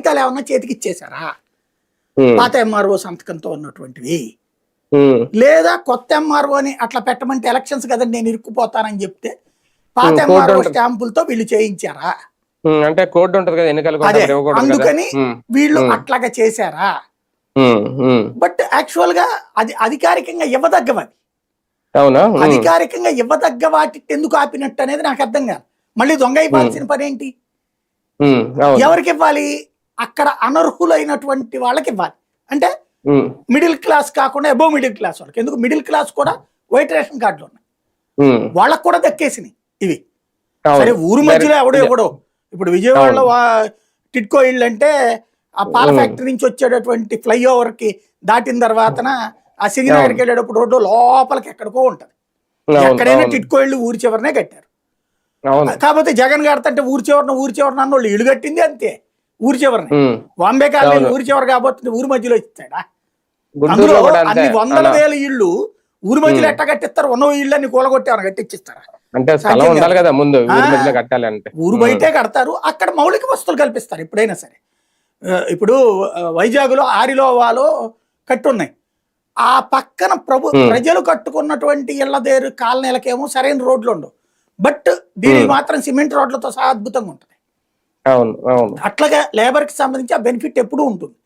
కాగితాలు ఏమన్నా చేతికి ఇచ్చేసారా పాత ఎంఆర్ఓ సంతకంతో ఉన్నటువంటివి, లేదా కొత్త ఎంఆర్ఓ అని అట్లా పెట్టమంటే ఎలక్షన్స్ కదండి నేను ఇరుక్కుపోతానని చెప్తే పాత ఎంఆర్ఓ స్టాంపులతో వీళ్ళు చేయించారా? అంటే కోడ్ ఉంటది కదా ఎన్నికలు, అందుకని వీళ్ళు అట్లాగా చేశారా? బట్ యాక్చువల్ గా అది అధికారికంగా ఇవ్వదగ్గవది. అవునా? అధికారికంగా ఇవ్వదగ్గ వాటి ఎందుకు ఆపినట్టు అనేది నాకు అర్థం కాదు. మళ్ళీ దొంగ ఇవ్వాల్సిన పని ఏంటి? ఎవరికి ఇవ్వాలి? అక్కడ అనర్హులైనటువంటి వాళ్ళకి ఇవ్వాలి. అంటే మిడిల్ క్లాస్ కాకుండా అబోవ్ మిడిల్ క్లాస్ వాళ్ళకి. ఎందుకు మిడిల్ క్లాస్ కూడా వైట్ రేషన్ కార్డులు ఉన్నాయి, వాళ్ళకు కూడా దక్కేసినాయి ఇవి. సరే ఊరు మధ్యలో ఎవడో ఇప్పుడు విజయవాడలో టిట్కో ఇళ్ళు అంటే ఆ పాల ఫ్యాక్టరీ నుంచి వచ్చేటటువంటి ఫ్లైఓవర్ కి దాటిన తర్వాతన ఆ సిరినగర్కి వెళ్ళేటప్పుడు రోడ్డు లోపలికి ఎక్కడికో ఉంటది. ఎక్కడైనా టిట్కో ఇళ్ళు ఊరి చివరనే కట్టారు. కాకపోతే జగన్ కడతంటే ఊరి చివరన అన్న వాళ్ళు ఇల్లు కట్టింది అంతే. ఊరి చివరిని బాంబే కాలనీ ఊరి చివరి కాబట్టి ఊరి మధ్యలో ఇస్తాడా? అందులో అన్ని వందల వేల ఇళ్ళు ఊరి మధ్యలో ఎట్లా కట్టిస్తారు? ఉన్న ఇళ్ళు అన్ని కూలగొట్టేవారు కట్టించిస్తారు. ఊరు బయటే కడతారు, అక్కడ మౌలిక వస్తువులు కల్పిస్తారు ఎప్పుడైనా సరే. ఇప్పుడు వైజాగ్లో ఆరిలోవాలో కట్టున్నాయి, ఆ పక్కన ప్రజలు కట్టుకున్నటువంటి ఇళ్ల దేరు కాలనీలకేమో సరైన రోడ్లు ఉండవు, బట్ దీనికి మాత్రం సిమెంట్ రోడ్లతో సహా అద్భుతంగా ఉంటుంది. అట్లాగా లేబర్ కి సంబంధించి ఆ బెనిఫిట్ ఎప్పుడూ ఉంటుంది.